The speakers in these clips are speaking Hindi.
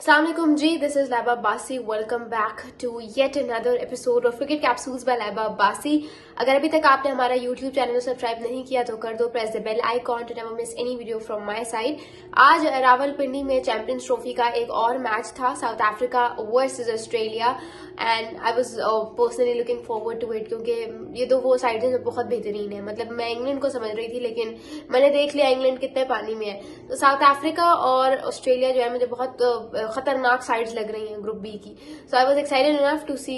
Assalamualaikum ji, this is Laiba Abbasi. Welcome back to yet another episode of cricket capsules by Laiba Abbasi. अगर अभी तक आपने हमारा यूट्यूब चैनल सब्सक्राइब नहीं किया तो कर दो, press the bell icon to never miss any video from my side. आज रावलपिंडी में चैंपियंस ट्रॉफी का एक और मैच था, South Africa versus Australia, and I was personally looking forward to it, क्योंकि ये तो वो साइड है जो बहुत बेहतरीन है। मतलब मैं इंग्लैंड को समझ रही थी, लेकिन मैंने देख लिया इंग्लैंड कितने पानी में है। तो साउथ अफ्रीका और ऑस्ट्रेलिया जो है मुझे बहुत खतरनाक साइड्स लग रही हैं ग्रुप बी की। So I was excited enough to see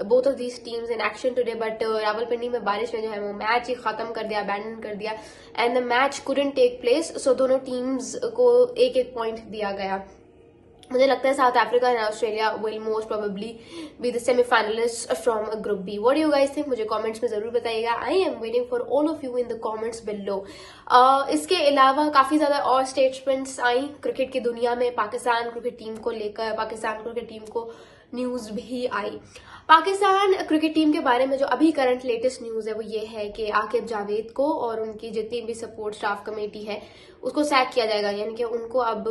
both of these teams in action today, but Rawalpindi में बारिश में जो है वो मैच ही खत्म कर दिया, अबैंडन कर दिया, and the match couldn't take place. So दोनों टीम्स को एक एक पॉइंट दिया गया। मुझे लगता है South Africa and Australia will most probably be the semifinalist from group B. What do you guys think? मुझे कमेंट्स में जरूर बताइएगा। I am waiting for all of you in the comments below. इसके अलावा काफी ज्यादा और स्टेटमेंट्स आई क्रिकेट की दुनिया में पाकिस्तान क्रिकेट टीम को लेकर। पाकिस्तान क्रिकेट टीम को न्यूज भी आई। पाकिस्तान क्रिकेट टीम के बारे में जो अभी करंट लेटेस्ट न्यूज है वो ये है कि आकिब जावेद को और उनकी जितनी भी सपोर्ट स्टाफ कमेटी है उसको सैक किया जाएगा, यानी कि उनको अब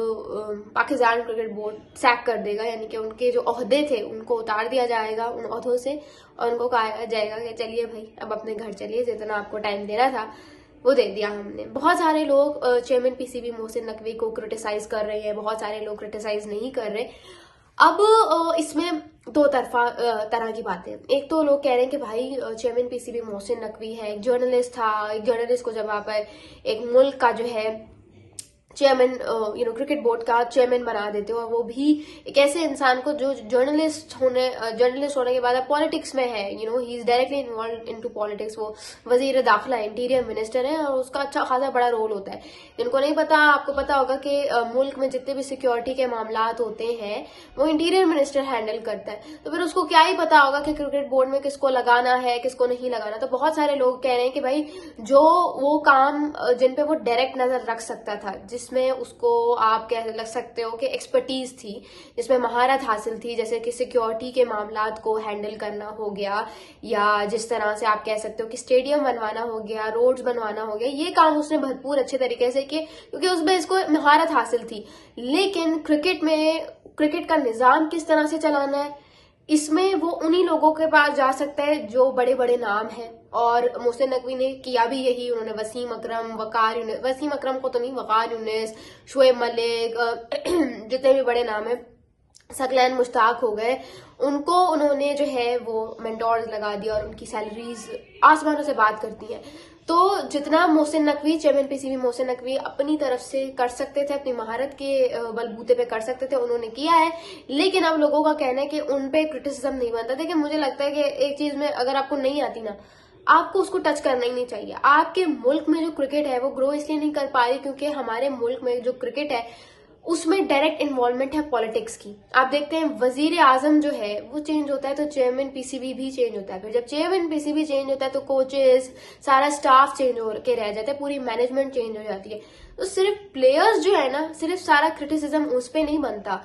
पाकिस्तान क्रिकेट बोर्ड सैक कर देगा, यानी कि उनके जो ओहदे थे उनको उतार दिया जाएगा उन ओहदों से, और उनको कहा जाएगा कि चलिए भाई अब अपने घर चलिए, जितना आपको टाइम देना था वो दे दिया हमने। बहुत सारे लोग चेयरमैन पीसीबी मोहसिन नकवी को क्रिटिसाइज कर रहे हैं, बहुत सारे लोग क्रिटिसाइज नहीं कर रहे। अब इसमें दो तरह की बातें। एक तो लोग कह रहे हैं कि भाई चेयरमैन पीसीबी मोहसिन नकवी है, एक जर्नलिस्ट था, एक जर्नलिस्ट को जब आप एक मुल्क का जो है चेयरमैन क्रिकेट बोर्ड का चेयरमैन बना देते हो, और वो भी एक ऐसे इंसान को जो जर्नलिस्ट होने के बाद पॉलिटिक्स में है, he is directly involve into politics. वो वजीर दाखिला इंटीरियर मिनिस्टर है और उसका अच्छा खासा बड़ा रोल होता है। इनको नहीं पता, आपको पता होगा कि मुल्क में जितने भी सिक्योरिटी के मामलात होते हैं वो इंटीरियर मिनिस्टर हैंडल करता है। तो फिर उसको क्या ही पता होगा कि क्रिकेट बोर्ड में किसको लगाना है किसको नहीं लगाना। तो बहुत सारे लोग कह रहे हैं कि भाई जो वो काम जिन पे वो डायरेक्ट नजर रख सकता था, जिसमें उसको आप कह लग सकते हो कि एक्सपर्टीज थी, जिसमें महारत हासिल थी, जैसे कि सिक्योरिटी के मामलात को हैंडल करना हो गया, या जिस तरह से आप कह सकते हो कि स्टेडियम बनवाना हो गया, रोड्स बनवाना हो गया, ये काम उसने भरपूर अच्छे तरीके से किए क्योंकि उसमें इसको महारत हासिल थी। लेकिन क्रिकेट में क्रिकेट का निजाम किस तरह से चलाना है, इसमें वो उन्हीं लोगों के पास जा सकता है जो बड़े बड़े नाम हैं, और मोहसिन नकवी ने किया भी यही। उन्होंने वसीम अकरम को तो नहीं, वकार यूनिस, शोएब मलिक, जितने भी बड़े नाम है, सकलैन मुश्ताक हो गए, उनको उन्होंने जो है वो मेंटोर्स लगा दिया और उनकी सैलरीज आसमानों से बात करती हैं। तो जितना मोहसिन नकवी, चेयरमैन पीसीबी मोहसिन नकवी अपनी तरफ से कर सकते थे, अपनी महारत के बलबूते पे कर सकते थे, उन्होंने किया है। लेकिन अब लोगों का कहना है कि उन पे क्रिटिसिज्म नहीं बनता। देखिए मुझे लगता है कि एक चीज में अगर आपको नहीं आती ना, आपको उसको टच करना ही नहीं चाहिए। आपके मुल्क में जो क्रिकेट है वो ग्रो इसलिए नहीं कर पा रही क्योंकि हमारे मुल्क में जो क्रिकेट है उसमें डायरेक्ट इन्वॉल्वमेंट है पॉलिटिक्स की। आप देखते हैं वजीर आजम जो है वो चेंज होता है तो चेयरमैन पीसीबी भी चेंज होता है, फिर जब चेयरमैन पीसीबी चेंज होता है तो कोचेस, सारा स्टाफ चेंज हो के रह जाता है, पूरी मैनेजमेंट चेंज हो जाती है। तो सिर्फ प्लेयर्स जो है ना, सिर्फ सारा क्रिटिसिज्म उस पर नहीं बनता,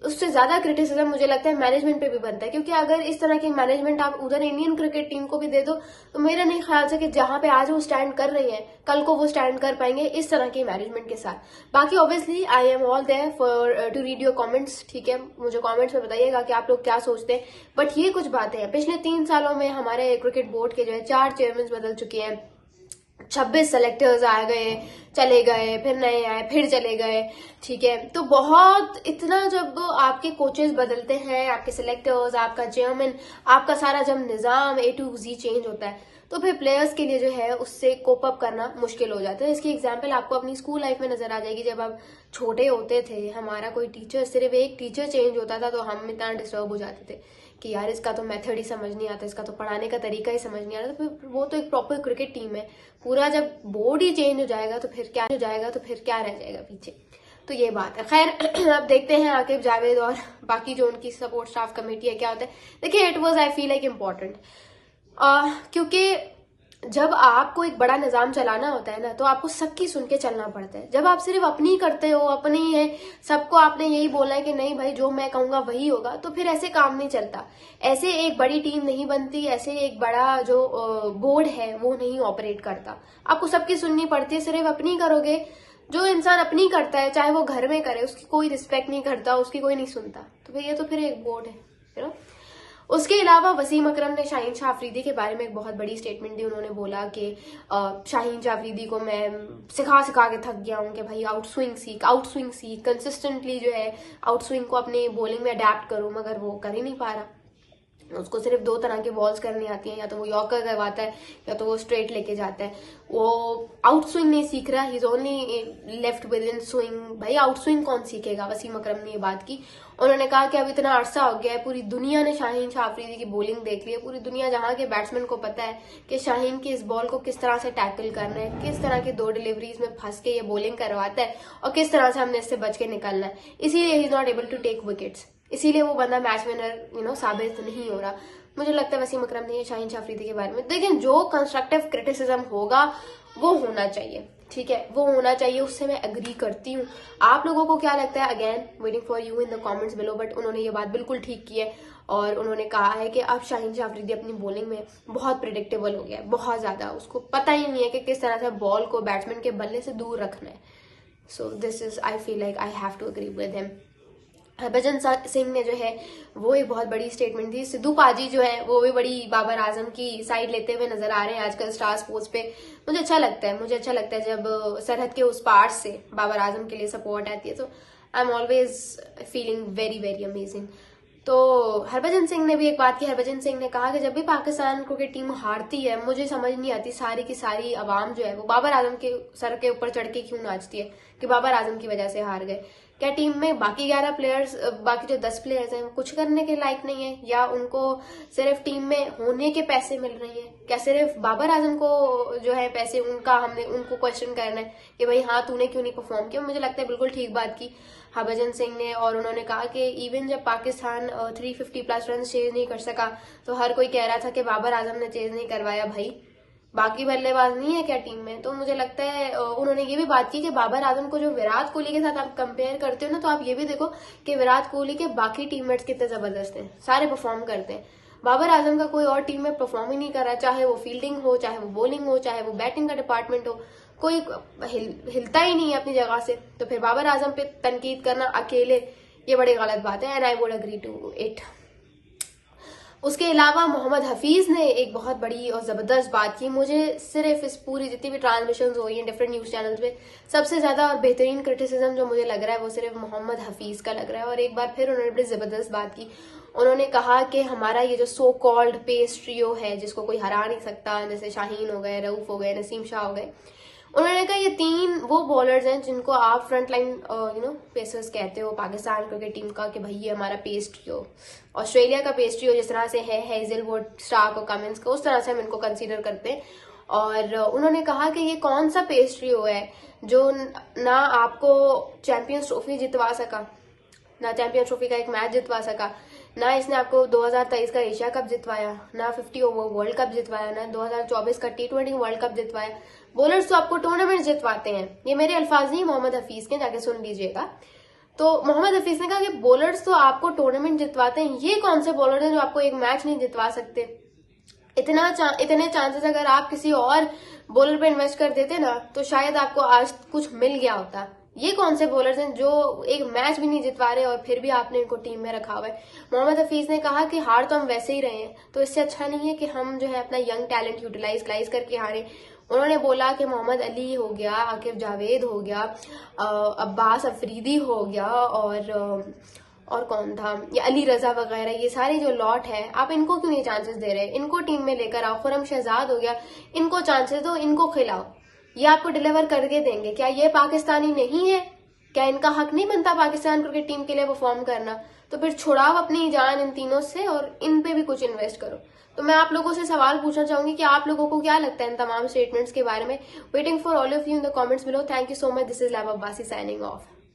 उससे ज्यादा क्रिटिसिज्म मुझे लगता है मैनेजमेंट पे भी बनता है। क्योंकि अगर इस तरह की मैनेजमेंट आप उधर इंडियन क्रिकेट टीम को भी दे दो तो मेरा नहीं ख्याल से कि जहां पे आज वो स्टैंड कर रही हैं कल को वो स्टैंड कर पाएंगे इस तरह की मैनेजमेंट के साथ। बाकी obviously I am all there for to read your comments. ठीक है, मुझे कमेंट्स में बताइएगा कि आप लोग क्या सोचते हैं। बट ये कुछ बातें हैं, पिछले 3 सालों में हमारे क्रिकेट बोर्ड के जो है 4 चेयरमैन बदल चुके हैं, 26 सेलेक्टर्स आ गए चले गए, फिर नए आए फिर चले गए। ठीक है, तो बहुत इतना जब आपके कोचेस बदलते हैं, आपके सेलेक्टर्स, आपका चेयरमैन, आपका सारा जब निजाम A to Z चेंज होता है तो फिर प्लेयर्स के लिए जो है उससे कोप अप करना मुश्किल हो जाता है। इसकी एग्जांपल आपको अपनी स्कूल लाइफ में नजर आ जाएगी। जब आप छोटे होते थे, हमारा कोई टीचर, सिर्फ एक टीचर चेंज होता था तो हम इतना डिस्टर्ब हो जाते थे कि यार इसका तो मेथड ही समझ नहीं आता, इसका तो पढ़ाने का तरीका ही समझ नहीं आता। तो फिर वो तो एक प्रॉपर क्रिकेट टीम है, पूरा जब बोर्ड ही चेंज हो जाएगा तो फिर क्या रह जाएगा पीछे। तो ये बात है। खैर अब देखते हैं आकिब जावेद और बाकी जो उनकी सपोर्ट स्टाफ कमेटी है क्या होता है। देखिए it was I feel like important, क्योंकि जब आपको एक बड़ा निजाम चलाना होता है ना तो आपको सबकी सुन के चलना पड़ता है। जब आप सिर्फ अपनी करते हो, अपनी है, सबको आपने यही बोला है कि नहीं भाई जो मैं कहूंगा वही होगा, तो फिर ऐसे काम नहीं चलता, ऐसे एक बड़ी टीम नहीं बनती, ऐसे एक बड़ा जो बोर्ड है वो नहीं ऑपरेट करता। आपको सबकी सुननी पड़ती है। सिर्फ अपनी करोगे जो इंसान अपनी करता है, चाहे वो घर में करे, उसकी कोई रिस्पेक्ट नहीं करता, उसकी कोई नहीं सुनता, तो फिर ये तो फिर एक बोर्ड है, यू नो। उसके अलावा वसीम अकरम ने शाहीन शाह अफरीदी के बारे में एक बहुत बड़ी स्टेटमेंट दी। उन्होंने बोला कि शाहीन शाह अफरीदी को मैं सिखा सिखा के थक गया हूँ कि भाई आउट स्विंग सीख, कंसिस्टेंटली जो है आउट स्विंग को अपने बॉलिंग में अडेप्ट करूँ, मगर वो कर ही नहीं पा रहा। उसको सिर्फ 2 तरह के बॉल्स करनी आती हैं, या तो वो यॉर्कर करवाता है या तो वो स्ट्रेट लेके जाता है। वो आउट स्विंग नहीं सीख रहा, he is only left with in swing. भाई आउट स्विंग कौन सीखेगा? वसीम अकरम ने ये बात की। उन्होंने कहा कि अब इतना अरसा हो गया है, पूरी दुनिया ने शाहीन शाह अफरीदी की बॉलिंग देख ली है, पूरी दुनिया जहां के बैट्समैन को पता है कि शाहीन की इस बॉल को किस तरह से टैकल करना है, किस तरह की 2 डिलीवरीज में फंस के ये बॉलिंग करवाता है और किस तरह से हमने इससे बच के निकलना है। इसीलिए he is not able to take wickets, इसीलिए वो बंदा मैच विनर साबित नहीं हो रहा। मुझे लगता है वसीम अकरम ने शाहीन शाह अफरीदी के बारे में, लेकिन जो कंस्ट्रक्टिव क्रिटिसिज्म होगा वो होना चाहिए, ठीक है, वो होना चाहिए, उससे मैं एग्री करती हूँ। आप लोगों को क्या लगता है? Again waiting for you in the comments below. But उन्होंने ये बात बिल्कुल ठीक की है और उन्होंने कहा है कि अब शाहीन शाह अफरीदी अपनी बॉलिंग में बहुत प्रिडिक्टेबल हो गया है, बहुत ज्यादा। उसको पता ही नहीं है कि किस तरह से बॉल को बैट्समैन के बल्ले से दूर रखना है। So this is, I feel like I have to agree with him. Harbhajan Singh ने जो है वो एक बहुत बड़ी स्टेटमेंट दी। सिद्धू पाजी जो है वो भी बड़ी बाबर आजम की साइड लेते हुए नजर आ रहे हैं आजकल स्टार स्पोर्ट्स पे। मुझे अच्छा लगता है जब सरहद के उस पार से बाबर आजम के लिए सपोर्ट आती है, तो I am always feeling very very amazing. तो हरभजन सिंह ने भी एक बात की। हरभजन सिंह ने कहा कि जब भी पाकिस्तान क्रिकेट टीम हारती है, मुझे समझ नहीं आती सारी की सारी आवाम जो है वो बाबर आजम के सर के ऊपर चढ़ के क्यों नाचती है कि बाबर आजम की वजह से हार गए। क्या टीम में बाकी 11 प्लेयर्स, बाकी जो 10 प्लेयर्स हैं, वो कुछ करने के लायक नहीं है? या उनको सिर्फ टीम में होने के पैसे मिल रहे हैं? क्या सिर्फ बाबर आजम को जो है पैसे हमने उनको क्वेश्चन करना है कि भाई हाँ तूने क्यों नहीं परफॉर्म किया? मुझे लगता है बिल्कुल ठीक बात की हरभजन सिंह ने। और उन्होंने कहा कि इवन जब पाकिस्तान 350+ रन चेज नहीं कर सका तो हर कोई कह रहा था कि बाबर आजम ने चेज नहीं करवाया। भाई बाकी बल्लेबाज नहीं है क्या टीम में? तो मुझे लगता है उन्होंने ये भी बात की कि बाबर आजम को जो विराट कोहली के साथ आप कंपेयर करते हो ना, तो आप ये भी देखो कि विराट कोहली के बाकी टीममेट्स कितने जबरदस्त हैं, सारे परफॉर्म करते हैं। बाबर आजम का कोई और टीम में परफॉर्म ही नहीं कर रहा, चाहे वो फील्डिंग हो, चाहे वो बॉलिंग हो, चाहे वो बैटिंग का डिपार्टमेंट हो, कोई हिलता ही नहीं है अपनी जगह से। तो फिर बाबर आजम पे तनकीद करना अकेले, ये बड़ी गलत बात है, and I would agree to it. उसके अलावा मोहम्मद हफीज ने एक बहुत बड़ी और जबरदस्त बात की। मुझे सिर्फ इस पूरी जितनी भी ट्रांसमिशन हो रही है डिफरेंट न्यूज चैनल्स पे, सबसे ज्यादा और बेहतरीन क्रिटिसिज्म जो मुझे लग रहा है वो सिर्फ मोहम्मद हफीज का लग रहा है। और एक बार फिर उन्होंने बड़ी जबरदस्त बात की। उन्होंने कहा कि हमारा ये जो सो कॉल्ड पेस ट्रियो है जिसको कोई हरा नहीं सकता, जैसे शाहीन हो गए, रऊफ हो गए, नसीम शाह हो गए, उन्होंने कहा ये 3 वो बॉलर्स हैं जिनको आप फ्रंट लाइन पेसर्स कहते हो पाकिस्तान क्रिकेट टीम का, कि भाई ये हमारा पेस ट्रियो, ऑस्ट्रेलिया का पेस ट्रियो जिस तरह से है हेजलवुड, स्टार्क और कमिंस का, उस तरह से हम इनको कंसीडर करते हैं। और उन्होंने कहा कि ये कौन सा पेस ट्रियो है जो ना आपको चैंपियंस ट्रॉफी जितवा सका, ना चैंपियंस ट्रॉफी का एक मैच जितवा सका, ना इसने आपको 2023 का एशिया कप जितवाया, ना 50 ओवर वर्ल्ड कप जितवाया, ना 2024 का T20 वर्ल्ड कप जितवाया। बॉलर्स तो आपको टूर्नामेंट जितवाते हैं। ये मेरे अल्फाज नहीं, मोहम्मद हफीज के, जाके सुन लीजिएगा। तो मोहम्मद हफीज ने कहा कि बॉलर्स तो आपको टूर्नामेंट जितवाते हैं, ये कौन से बॉलर हैं जो आपको एक मैच नहीं जितवा सकते? इतने चांसेस अगर आप किसी और बॉलर पे इन्वेस्ट कर देते ना तो शायद आपको आज कुछ मिल गया होता। ये कौन से बॉलर्स हैं जो एक मैच भी नहीं जितवा रहे और फिर भी आपने इनको टीम में रखा हुआ है? मोहम्मद हफीज ने कहा कि हार तो हम वैसे ही रहे हैं, तो इससे अच्छा नहीं है कि हम जो है अपना यंग टैलेंट यूटिलाइज करके हारे। उन्होंने बोला कि मोहम्मद अली हो गया, आकिब जावेद हो गया, अब्बास अफरीदी हो गया, और कौन था, ये अली रजा वगैरह, ये सारे जो लॉट है, आप इनको क्यों नहीं चांसेस दे रहे? इनको टीम में लेकर आओ। खुरम शहजाद हो गया, इनको चांसेस दो, इनको खिलाओ, ये आपको डिलीवर करके देंगे। क्या ये पाकिस्तानी नहीं है? क्या इनका हक नहीं बनता पाकिस्तान क्रिकेट टीम के लिए परफॉर्म करना? तो फिर छुड़ाओ अपनी जान इन तीनों से और इन पे भी कुछ इन्वेस्ट करो। तो मैं आप लोगों से सवाल पूछना चाहूंगी कि आप लोगों को क्या लगता है इन तमाम स्टेटमेंट्स के बारे में? Waiting for all of you in the comments below. Thank you so much. This is lab Abbasi signing off.